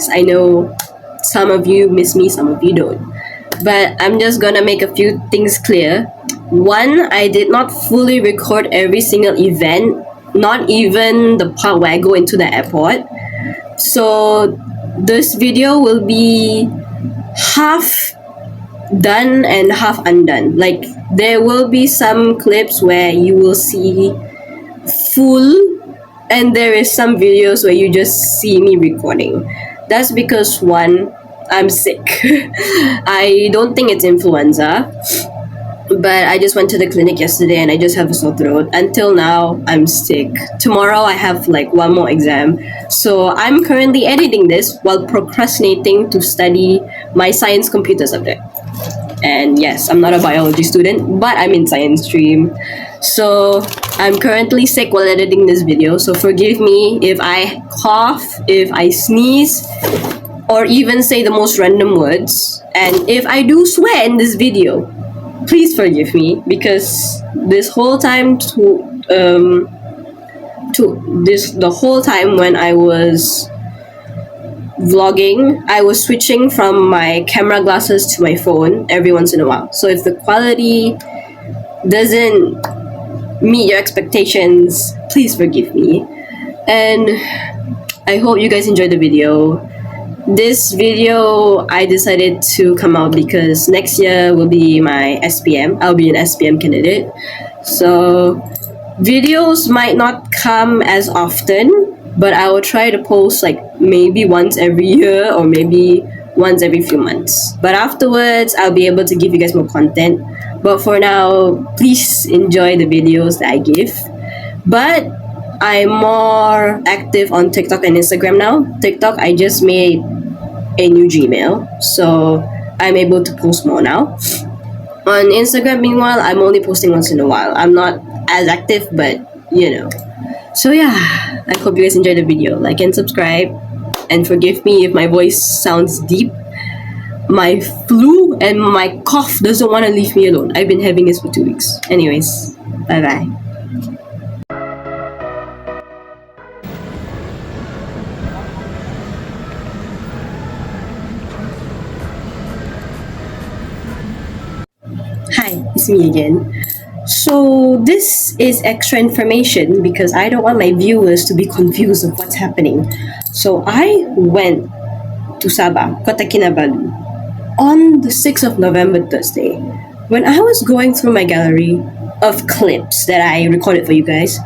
yes, I know some of you miss me, some of you don't. But I'm just gonna make a few things clear. One, I did not fully record every single event, not even the part where I go into the airport. So this video will be half done and half undone. Like there will be some clips where you will see full, and there is some videos where you just see me recording. That's because one, I'm sick. I don't think it's influenza, but I just went to the clinic yesterday and I just have a sore throat. Until now, I'm sick. Tomorrow I have like one more exam. So I'm currently editing this while procrastinating to study my science computer subject. And yes, I'm not a biology student, but I'm in science stream. So I'm currently sick while editing this video. So forgive me if I cough, if I sneeze, or even say the most random words. And if I do swear in this video, please forgive me, because this whole time the whole time when I was vlogging, I was switching from my camera glasses to my phone every once in a while. So if the quality doesn't meet your expectations, please forgive me. And I hope you guys enjoyed the video. This video I decided to come out because next year will be my SPM. I'll be an SPM candidate. So videos might not come as often, but I will try to post like maybe once every year or maybe once every few months. But afterwards, I'll be able to give you guys more content. But for now, please enjoy the videos that I give. But I'm more active on TikTok and Instagram now. TikTok, I just made a new Gmail, so I'm able to post more now. On Instagram, meanwhile, I'm only posting once in a while. I'm not as active, but you know. So yeah, I hope you guys enjoyed the video. Like and subscribe, and forgive me if my voice sounds deep. My flu and my cough doesn't want to leave me alone. I've been having this for 2 weeks. Anyways, bye bye. Hi, it's me again. So this is extra information because I don't want my viewers to be confused of what's happening. So I went to Sabah, Kota Kinabalu, on the 6th of November, Thursday. When I was going through my gallery of clips that I recorded for you guys,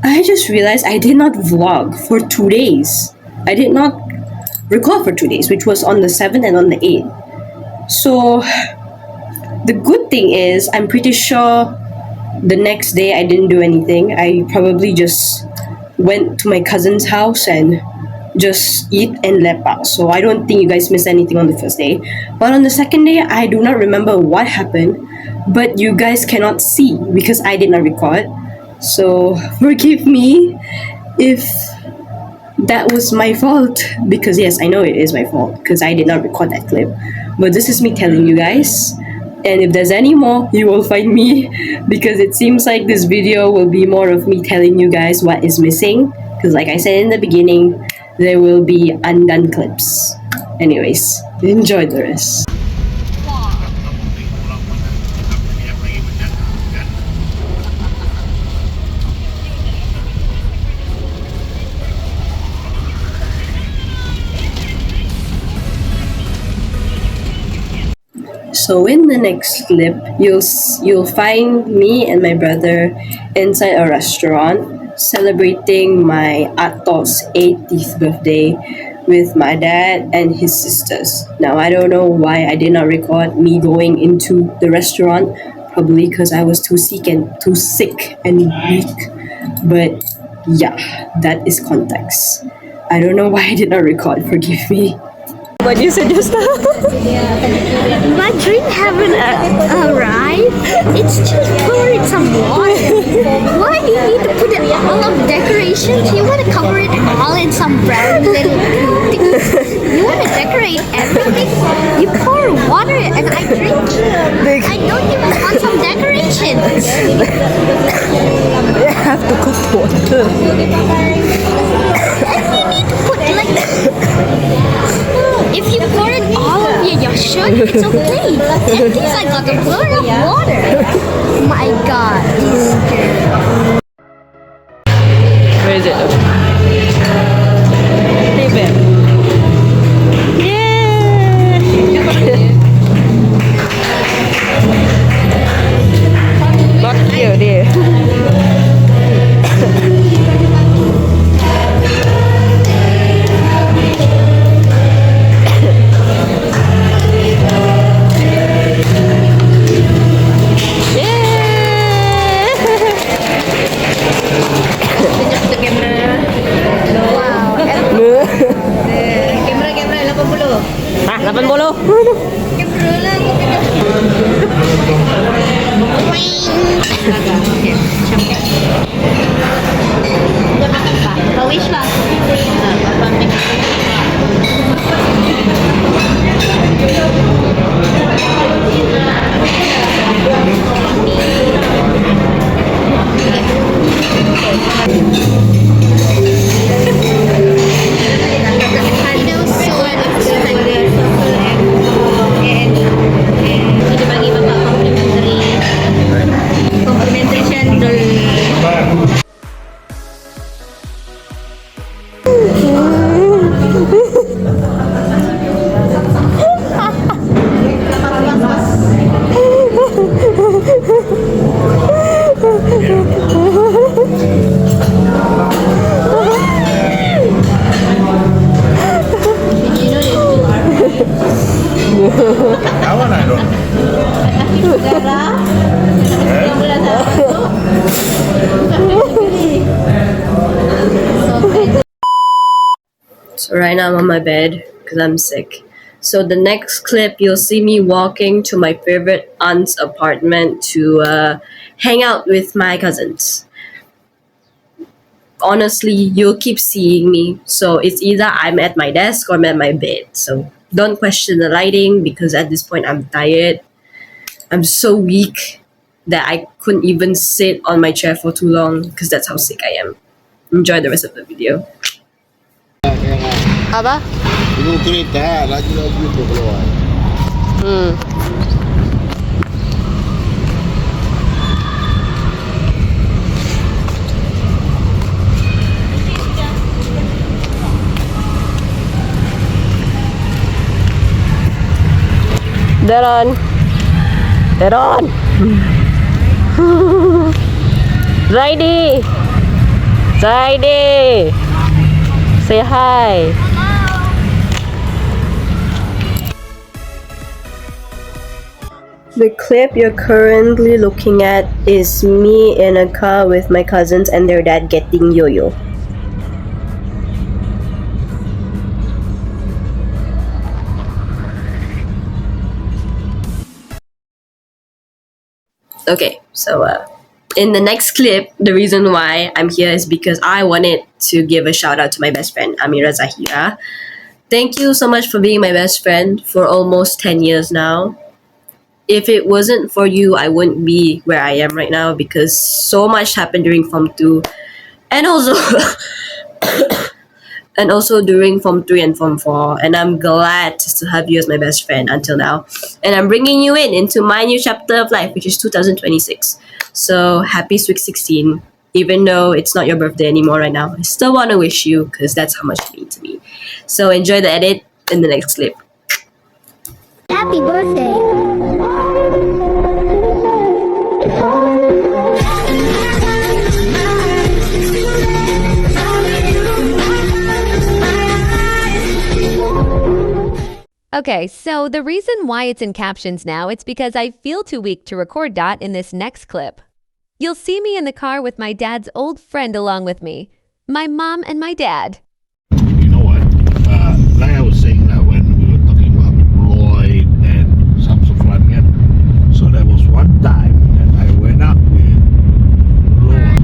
I just realized I did not vlog for 2 days. I did not record for 2 days, which was on the 7th and on the 8th. So the good thing is, I'm pretty sure the next day I didn't do anything. I probably just went to my cousin's house and just eat and left out. So I don't think you guys missed anything on the first day. But on the second day, I do not remember what happened. But you guys cannot see because I did not record. So forgive me if that was my fault. Because yes, I know it is my fault because I did not record that clip. But this is me telling you guys. And if there's any more, you will find me, because it seems like this video will be more of me telling you guys what is missing, because like I said in the beginning, there will be undone clips. Anyways, enjoy the rest. So in the next clip, you'll find me and my brother inside a restaurant celebrating my Ato's 80th birthday with my dad and his sisters. Now I don't know why I did not record me going into the restaurant, probably because I was too sick and weak. But yeah, that is context. I don't know why I did not record, forgive me. What you said just now? My drink haven't arrived. It's just pouring some water. Why do you need to put it all of decorations? You want to cover it all in some brown little things. You want to decorate everything? You pour water and I drink. I know you must want some decorations. I have to cook water. And you need to put like If you pour it all of your shirt, it's okay. It tastes like a blur of water. My God, he's scared. Where is it? Leave it. Yeah. Lock here, dear. Ah, 80. Pawish pa. Handle sword and pwede bang iba pa complimentary chandel. Kawan I don't. So right now I'm on my bed because I'm sick. So the next clip, you'll see me walking to my favorite aunt's apartment to hang out with my cousins. Honestly, you'll keep seeing me. So it's either I'm at my desk or I'm at my bed. So don't question the lighting because at this point I'm tired. I'm so weak that I couldn't even sit on my chair for too long because that's how sick I am. Enjoy the rest of the video. Apa? Tunggu kereta, laju-laju tu keluar. Daron. Daron. Zaidi. Zaidi. Say hi. The clip you're currently looking at is me in a car with my cousins and their dad getting yo-yo. Okay, so in the next clip, the reason why I'm here is because I wanted to give a shout out to my best friend, Amira Zahira. Thank you so much for being my best friend for almost 10 years now. If it wasn't for you, I wouldn't be where I am right now because so much happened during Form 2 and also and also during Form 3 and Form 4, and I'm glad to have you as my best friend until now. And I'm bringing you into my new chapter of life, which is 2026. So happy Sweet 16. Even though it's not your birthday anymore right now, I still want to wish you because that's how much you mean to me. So enjoy the edit in the next clip. Happy birthday. Okay, so the reason why it's in captions now, it's because I feel too weak to record that in this next clip. You'll see me in the car with my dad's old friend along with me, my mom and my dad. You know what? Like I was saying that when we were talking about Floyd and Samsung, so there was one time that I went up with Floyd.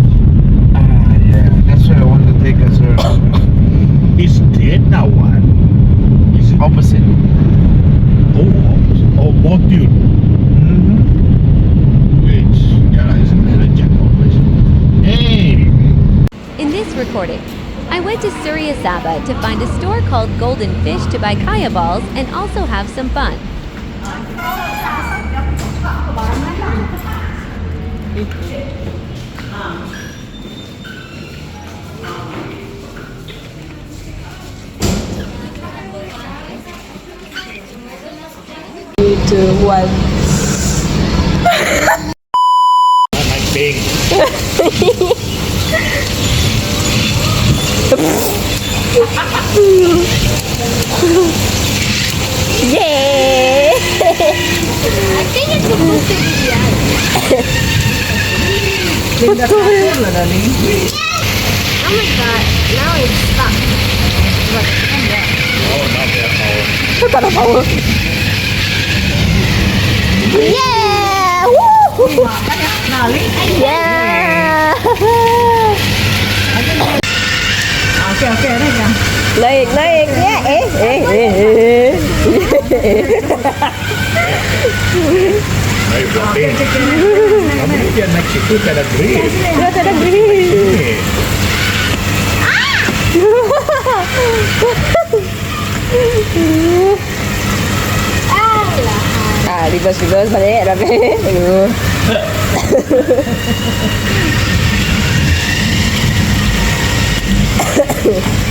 Yeah, that's why I want to take us around. He's dead now, what? He's opposite. Oh, module. Which, yeah, isn't that a jack operation? Hey! In this recording, I went went to Surya Sabah to find a store called Golden Fish to buy kaya balls and also have some fun. Two, one. My pink. Yay! I think it's supposed to be yes. Oh my god, now it's stuck. Oh, not that power. Tak ada power. Yeah! Woo! Yeah! Naik, naik. Ya, Ayo, pink. Kamu dia naik situ ada green. Ya, tak ada green. Ah, reverse balik, Rafi. Aduh.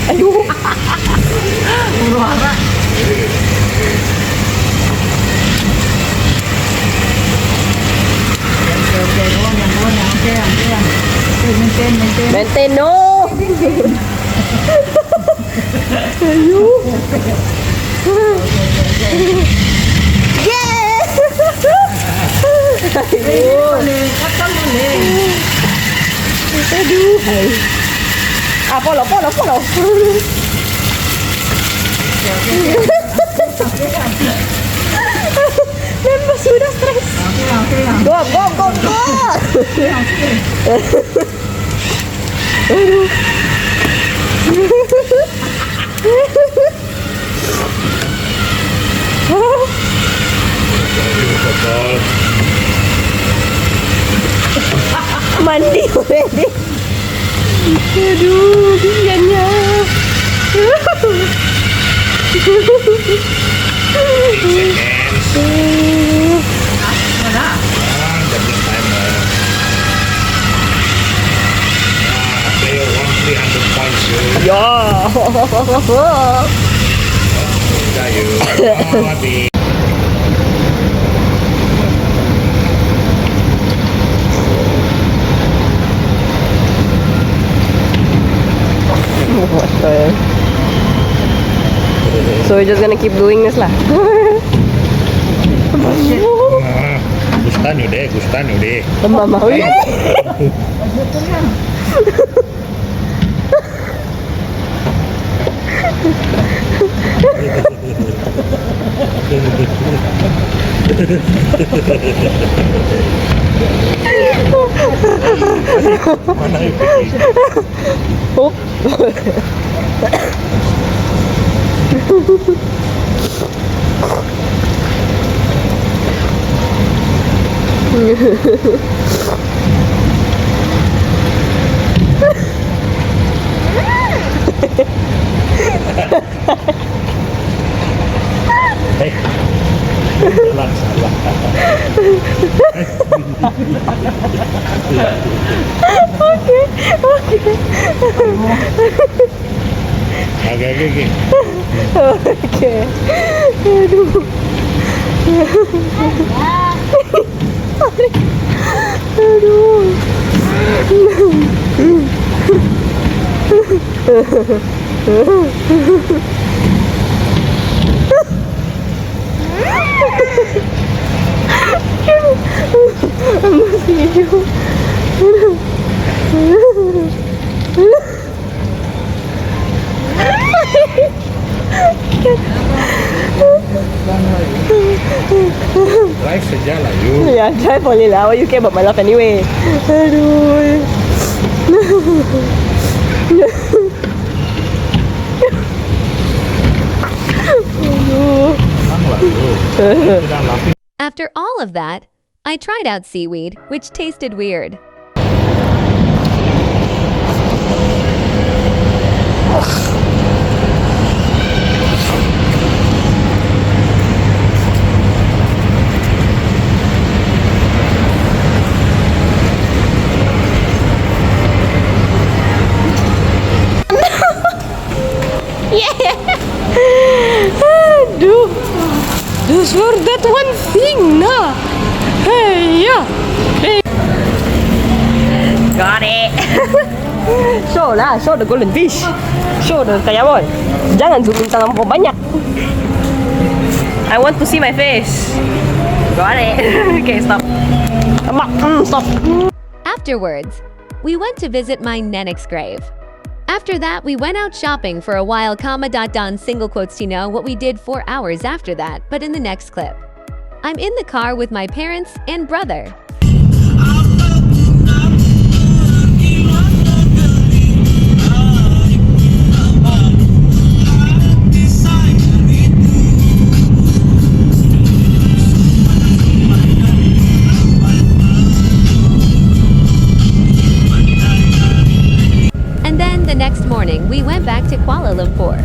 Aduh. Maintain, no. Aduh. Yeah. Aduh. Ah, follow. Memang sudah stres. Go. Aduh. Mandi already. Aduh, kesiannya. Player 300 points. Ya. Mati. What the? So we're just gonna keep doing this lah. Gustan yuk deh. Mama, Mana yuk pergi? Oh. Hei, jalan salah. Oke. Oke. Aduh. Drive saja lah yuk. Ya, drive boleh lah. What you care about my life anyway? Aduh. After all of that, I tried out seaweed, which tasted weird. Just for that one thing, nah. Hey, yeah. Hey. Got it. Show lah, show the golden fish. Show the kaya boy. Jangan zoom in tangan banyak. I want to see my face. Got it. Okay, stop. Stop. Afterwards, we went to visit my nenek's grave. After that, we went out shopping for a while, single quotes to know what we did 4 hours after that, but in the next clip. I'm in the car with my parents and brother. And then the next morning, we went back to Kuala Lumpur.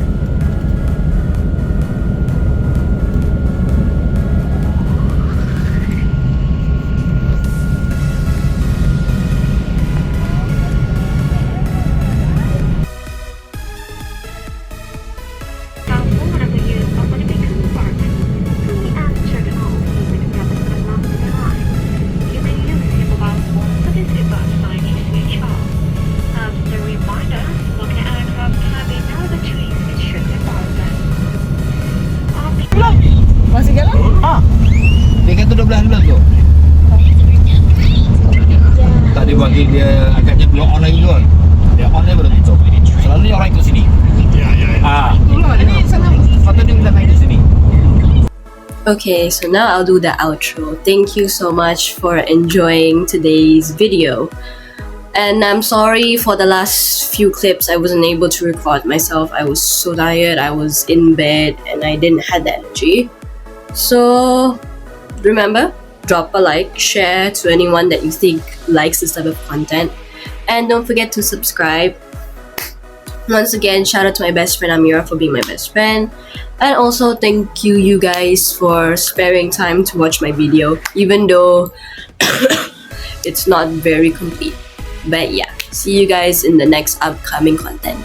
Masih jalan? Dia kata 12 tu. Tadi bagi dia agaknya belum on lagi kan. Dia on dia baru tutup. Selalunya orang ikut sini. Ya. Itulah dia sana. Kata dia bilang naik di sini. Okay, so now I'll do the outro. Thank you so much for enjoying today's video. And I'm sorry for the last few clips I wasn't able to record myself. I was so tired, I was in bed, and I didn't have the energy. So remember, drop a like, share to anyone that you think likes this type of content, and don't forget to subscribe. Once again, shout out to my best friend Amira for being my best friend, and also thank you guys for sparing time to watch my video, even though it's not very complete. But yeah, see you guys in the next upcoming content.